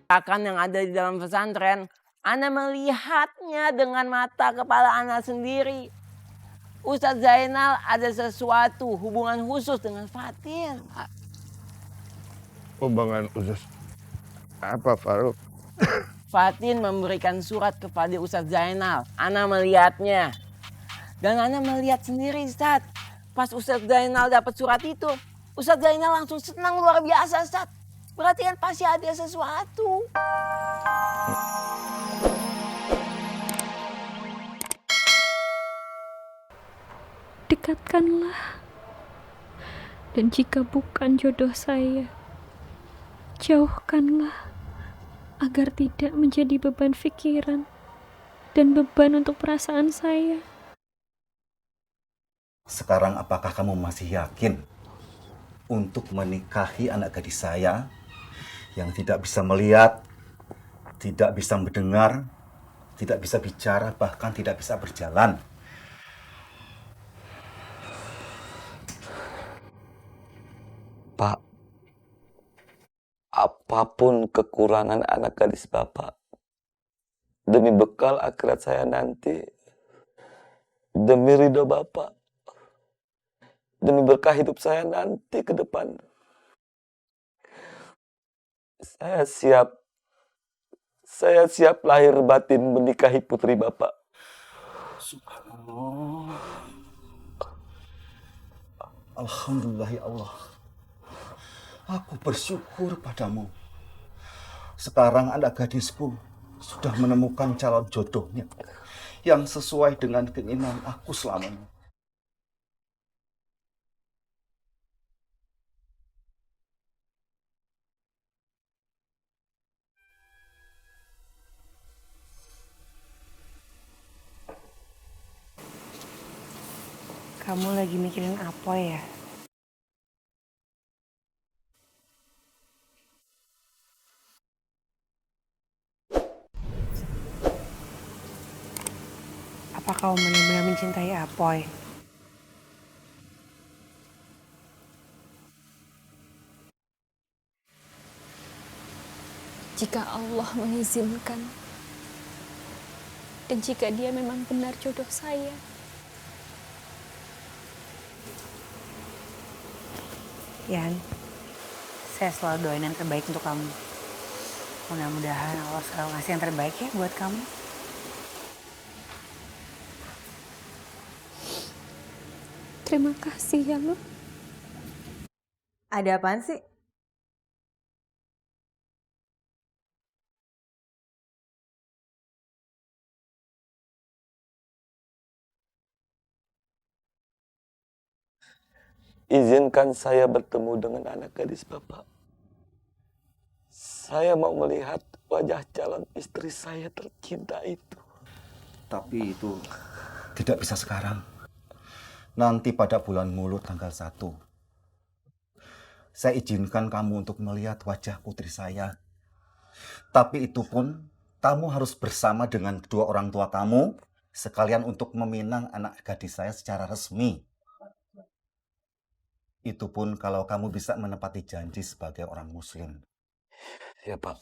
Akan yang ada di dalam pesantren, ana melihatnya dengan mata kepala ana sendiri. Ustadz Zainal ada sesuatu hubungan khusus dengan Fatin. Hubungan khusus apa, Faruk? Fatin memberikan surat kepada Ustadz Zainal. Ana melihatnya. Dan ana melihat sendiri, Ustadz. Pas Ustadz Zainal dapat surat itu, Ustadz Zainal langsung senang luar biasa, Ustadz. Berarti kan pasti ada sesuatu. Dekatkanlah. Dan jika bukan jodoh saya, jauhkanlah agar tidak menjadi beban pikiran dan beban untuk perasaan saya. Sekarang apakah kamu masih yakin untuk menikahi anak gadis saya yang tidak bisa melihat, tidak bisa mendengar, tidak bisa bicara, bahkan tidak bisa berjalan? Pak, apapun kekurangan anak gadis Bapak, demi bekal akhirat saya nanti, demi ridho Bapak, demi berkah hidup saya nanti ke depan, saya siap lahir batin menikahi putri Bapak. Subhanallah. Alhamdulillah ya Allah. Aku bersyukur padamu. Sekarang anak gadisku sudah menemukan calon jodohnya yang sesuai dengan keinginan aku selama ini. Kamu lagi mikirin apa ya? Apa kau benar-benar mencintai Apoy? Jika Allah mengizinkan, dan jika dia memang benar jodoh saya, Yan, saya selalu doain yang terbaik untuk kamu. Mudah-mudahan Allah selalu ngasih yang terbaik ya buat kamu. terima kasih ya lo. Ada apaan sih? Izinkan saya bertemu dengan anak gadis Bapak. Saya mau melihat wajah calon istri saya tercinta itu. Tapi itu tidak bisa sekarang. Nanti pada bulan Mulut tanggal 1. Saya izinkan kamu untuk melihat wajah putri saya. Tapi itu pun kamu harus bersama dengan kedua orang tua kamu sekalian untuk meminang anak gadis saya secara resmi. Itu pun kalau kamu bisa menepati janji sebagai orang muslim. Ya Pak,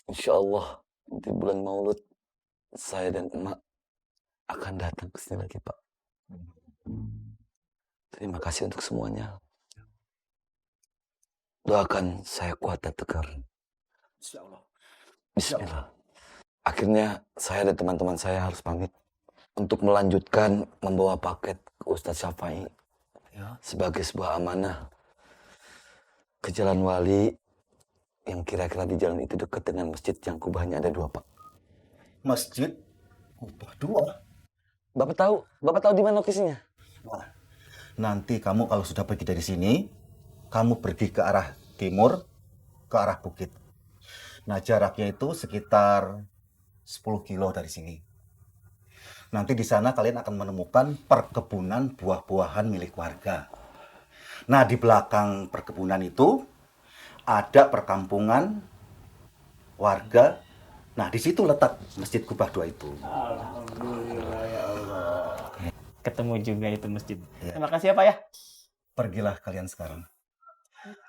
insya Allah di bulan Maulud saya dan emak akan datang ke sini lagi Pak. Terima kasih untuk semuanya. Doakan saya kuat dan tegar. Insya Allah. Bismillah. Akhirnya saya dan teman-teman saya harus pamit untuk melanjutkan membawa paket ke Ustadz Syafai sebagai sebuah amanah ke Jalan Wali yang kira-kira di jalan itu dekat dengan masjid yang kubahnya ada 2 Pak. Masjid kubah 2? Bapak tahu di mana lokasinya? Wah, nanti kamu kalau sudah pergi dari sini, kamu pergi ke arah timur, ke arah bukit. Nah, jaraknya itu sekitar 10 kilo dari sini. Nanti di sana kalian akan menemukan perkebunan buah-buahan milik warga. Nah, di belakang perkebunan itu ada perkampungan warga. Nah, di situ letak Masjid Kubah 2 itu. Alhamdulillah ya Allah. Ketemu juga itu masjid. Ya. Terima kasih ya Pak ya. Pergilah kalian sekarang.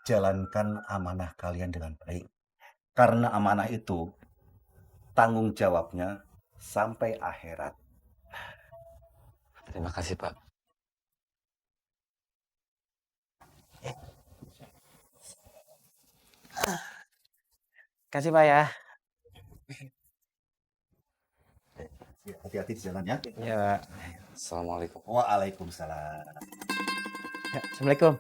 Jalankan amanah kalian dengan baik. Karena amanah itu tanggung jawabnya sampai akhirat. Terima kasih, Pak. Kasih Pak ya. Hati-hati di jalan ya. Iya Pak. Assalamualaikum. Waalaikumsalam. Ya, Assalamualaikum.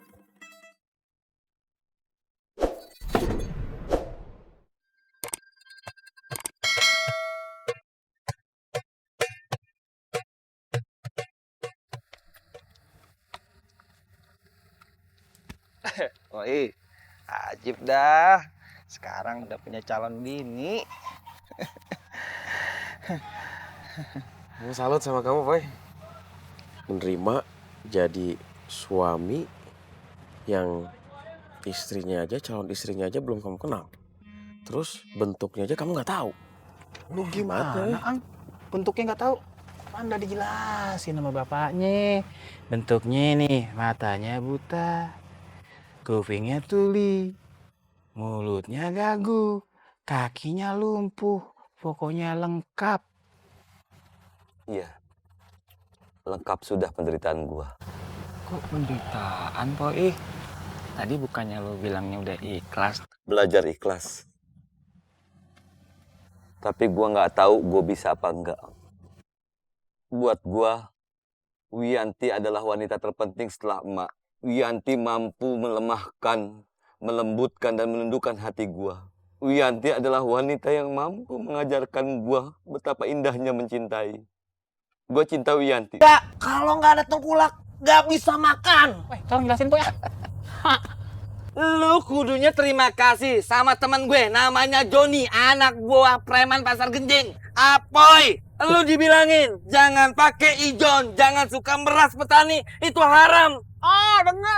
Oi, ajib dah. Sekarang udah punya calon bini. Gue salut sama kamu, Boy. Menerima jadi suami yang istrinya aja, calon istrinya aja belum kamu kenal. Terus bentuknya aja kamu nggak tahu. Lu gimana, Ang? Bentuknya nggak tahu. Kan udah dijelasin sama bapaknya. Bentuknya nih, matanya buta, kupingnya tuli, mulutnya gagu, kakinya lumpuh, pokoknya lengkap. Iya. Lengkap sudah penderitaan gua. Kok penderitaan, Poi? Tadi bukannya lo bilangnya udah ikhlas. Belajar ikhlas. Tapi gua nggak tahu gua bisa apa enggak. Buat gua, Wiyanti adalah wanita terpenting setelah emak. Wiyanti mampu melemahkan, melembutkan, dan menundukkan hati gua. Wiyanti adalah wanita yang mampu mengajarkan gua betapa indahnya mencintai. Gua cinta Wiyanti. Ya, kalau nggak ada tengkulak, nggak bisa makan. Weh, tolong jelasin, Poi ya. Lu kudunya terima kasih sama teman gue, namanya Joni, anak buah preman pasar genjing. Apoy, lu dibilangin jangan pakai ijon, jangan suka meras petani, itu haram. Oh, denger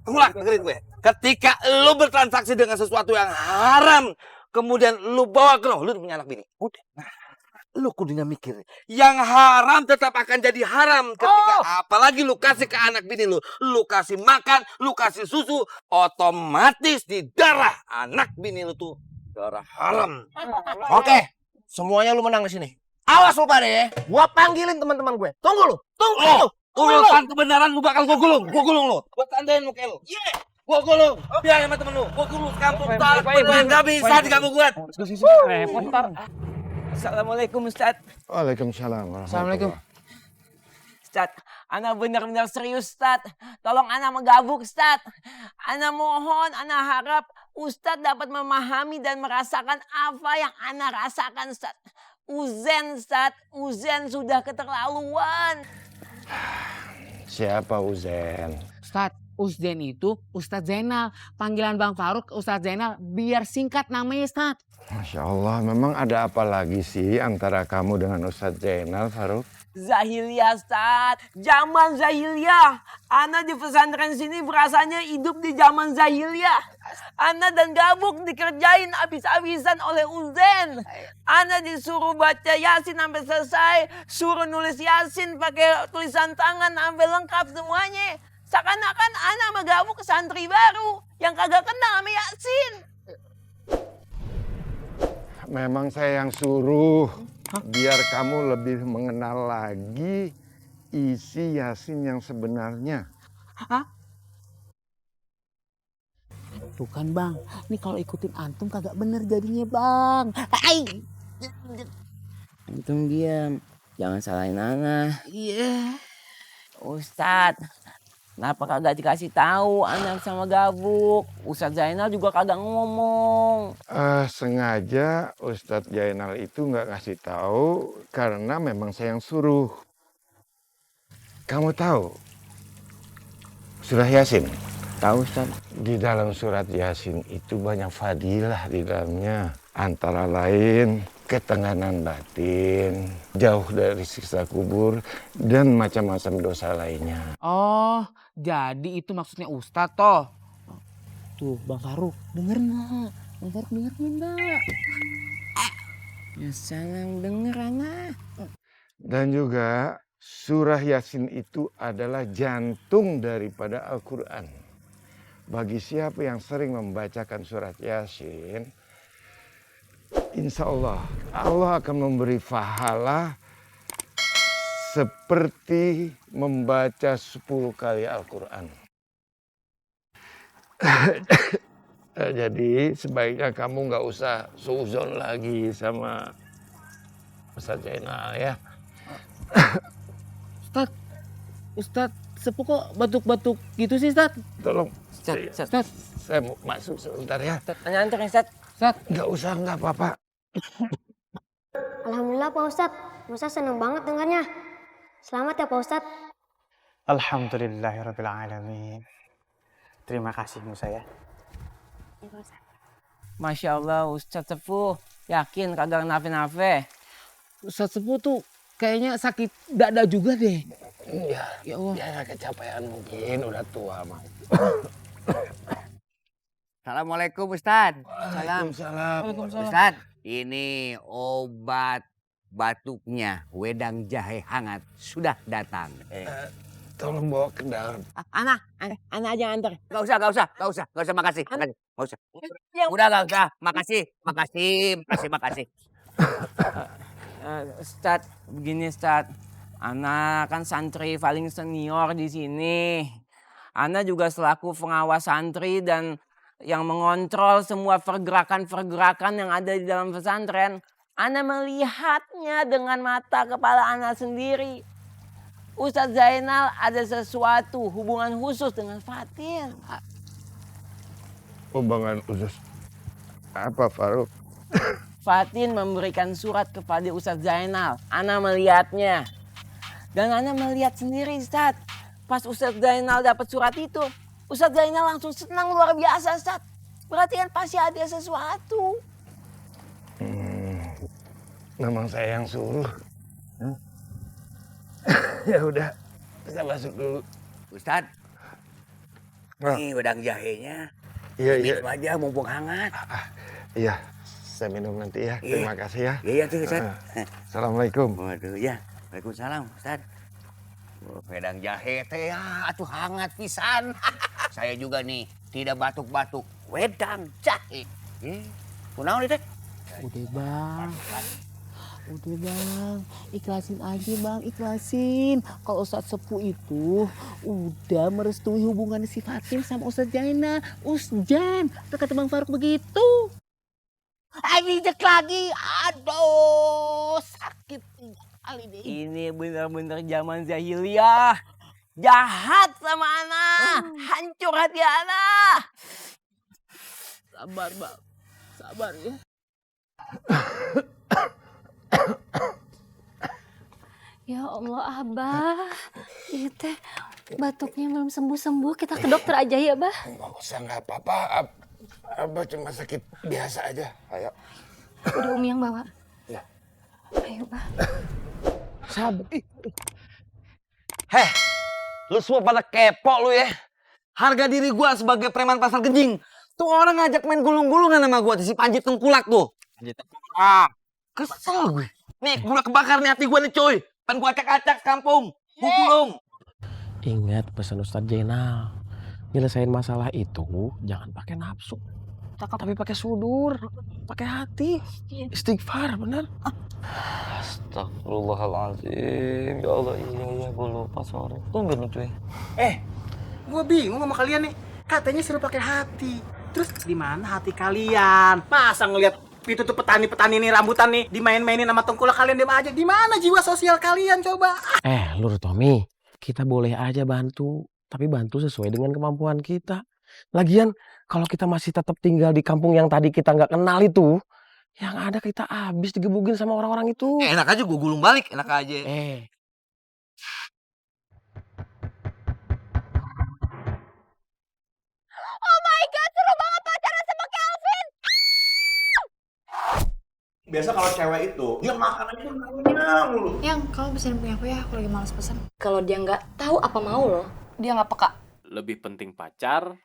tengkulak, dengerin gue. Ketika lu bertransaksi dengan sesuatu yang haram, kemudian lu bawa ke lu punya anak bini. Udah. Nah, lu kudunya mikir, yang haram tetap akan jadi haram ketika apalagi lu kasih ke anak bini lu kasih makan, lu kasih susu, otomatis di darah anak bini lu tuh darah haram. Oke, semuanya lu menang di sini. Awas lu pada ya, gua panggilin teman-teman gue. Tunggu lu. Urusan kebenaran lu bakal gua gulung lu. Gua tandain muka lu. Iya. Gua gulung. Biar sama temen lu. Gua gulung kampung tarik. Enggak bisa diganggu gua. Repot ntar. Assalamualaikum Ustadz. Waalaikumsalam warahmatullahi. Ustadz, ana benar-benar serius Ustadz. Tolong ana menggabung Ustadz. Ana mohon, ana harap Ustadz dapat memahami dan merasakan apa yang ana rasakan Ustadz. Uzen Ustadz, Uzen sudah keterlaluan. Siapa Uzen? Ustadz, Uzden itu Ustadz Zainal. Panggilan Bang Faruk Ustadz Zainal biar singkat namanya Ustadz. Masya Allah, memang ada apa lagi sih antara kamu dengan Ustadz Zainal, Faruk? Zahiliyah Ustadz, zaman Zahiliyah. Ana di pesantren sini berasanya hidup di zaman Zahiliyah. Ana dan Gabuk dikerjain habis-habisan oleh Uzen. Ana disuruh baca Yasin sampai selesai, suruh nulis Yasin pakai tulisan tangan sampai lengkap semuanya. Seakan-akan Ana sama Gabuk santri baru yang kagak kenal sama Yasin. Memang saya yang suruh, biar kamu lebih mengenal lagi isi Yasin yang sebenarnya. Bukan bang, ini kalau ikutin antum kagak bener jadinya bang. Antum diam, jangan salahin Ana. Iya. Ustadz, kenapa kagak dikasih tahu anak sama Gabuk? Ustadz Zainal juga kagak ngomong. Sengaja Ustadz Zainal itu nggak kasih tahu karena memang saya yang suruh. Kamu tahu surah Yasin? Tahu Ustadz. Di dalam surat Yasin itu banyak fadilah di dalamnya. Antara lain ketenangan batin, jauh dari siksa kubur, dan macam-macam dosa lainnya. Oh, jadi itu maksudnya Ustadz toh. Tuh Bang Faruk, denger nggak? Bang Faruk denger nggak? Ya salam denger anak. Dan juga surah Yasin itu adalah jantung daripada Al-Quran. bagi siapa yang sering membacakan surat Yasin, insya Allah, Allah akan memberi pahala seperti membaca 10 kali Al-Quran. Jadi sebaiknya kamu nggak usah suuzon lagi sama Ustadz Zainal ya. Ustadz sepuh kok batuk-batuk gitu sih, Ustadz? Tolong, Ustadz. saya mau masuk sebentar ya. Tanya antar ya, Ustadz. Nggak usah, nggak apa-apa. Alhamdulillah Pak Ustadz. Musa senang banget dengarnya. Selamat ya Pak Ustadz. Alhamdulillahirrabbilalamin. Terima kasih Musa ya. Masya Allah, Ustadz Sepuh. Yakin kagak nafe-nafe? Ustadz sepuh tuh kayaknya sakit dada juga deh. Iya, Ya Allah. ya kecapean mungkin, udah tua mah. Assalamualaikum Ustadz. Waalaikumsalam. Ustadz, ini obat batuknya wedang jahe hangat sudah datang. Tolong bawa ke dalam. Ana aja yang antar. Gak usah, makasih. Gak usah. Udah gak usah, makasih. Ustadz, begini Ustadz. Ana kan santri paling senior di sini. Ana juga selaku pengawas santri dan yang mengontrol semua pergerakan-pergerakan yang ada di dalam pesantren. Ana melihatnya dengan mata kepala Ana sendiri. Ustadz Zainal ada sesuatu hubungan khusus dengan Fatin. Hubungan khusus apa, Faruk? Fatin memberikan surat kepada Ustadz Zainal. Ana melihatnya. Dan Ana melihat sendiri, Ustadz. Pas Ustadz Zainal dapat surat itu, Ustadz Zainal langsung senang luar biasa, Ustadz. Berarti kan pasti ada sesuatu. Memang saya yang suruh. Ya udah, kita masuk dulu. Ustadz, ini wedang jahenya. Iya. Minum aja mumpung hangat. Iya, saya minum nanti ya. Terima kasih ya. Iya tuh Ustadz. Assalamualaikum. Waduh ya, waalaikumsalam Ustadz. Wedang jahe teh ya, atuh hangat pisan. Saya juga nih tidak batuk-batuk. Wedang jahe. Kunaon teh? Udah bang, ikhlasin aja bang, ikhlasin. Kalau Ustadz Sepuh itu udah merestui hubungan si Fatin sama Ustadz Jaina. Usjan, kata Bang Faruk begitu. Injek lagi, aduh sakit kali ini. Ini benar-benar zaman jahiliyah. Jahat sama Ana. Hancur hati Ana. Sabar bang, sabar ya. Ya Allah Abah, ini teh batuknya belum sembuh-sembuh. Kita ke dokter aja ya, Bah. Nggak usah, nggak apa-apa. Abah cuma sakit biasa aja. Ayo. Udah Umi yang bawa. Ya. Ayo, Bah. Sabar. Heh, lu semua pada kepo lu ya. Harga diri gua sebagai preman pasar Genjing. Tuh orang ngajak main gulung-gulungan sama gua si Panji Tengkulak tuh. Panji Tengkulak. Kesel gue. Nih, gua kebakar nih hati gua nih cuy. Pengen gua acak-acak kampung. Gua gulung. Ingat pesan Ustadz Zainal. Nyelesain masalah itu jangan pakai nafsu. Tapi pakai sudur, pakai hati. Istighfar, bener. Astagfirullahaladzim. Ya Allah, iya gue lupa sorry. Tungguin lu cuy. Gue bingung sama kalian nih. Katanya suruh pakai hati. Terus di mana hati kalian? Masa ngeliat itu tuh petani-petani nih rambutan nih dimain-mainin sama Tengkulak, kalian diam aja. Di mana jiwa sosial kalian coba? Lur Tommy, kita boleh aja bantu. Tapi bantu sesuai dengan kemampuan kita. Lagian kalau kita masih tetap tinggal di kampung yang tadi kita nggak kenal itu, yang ada kita habis digebugin sama orang-orang itu. Enak aja gua gulung balik, enak aja. Oh my God, seru banget pacaran sama Kelvin. Biasa kalau cewek itu, dia makan aja maunya mulu. Yang kamu pesan punya aku ya, aku lagi malas pesan. Kalau dia nggak tahu apa mau loh, dia nggak peka. Lebih penting pacar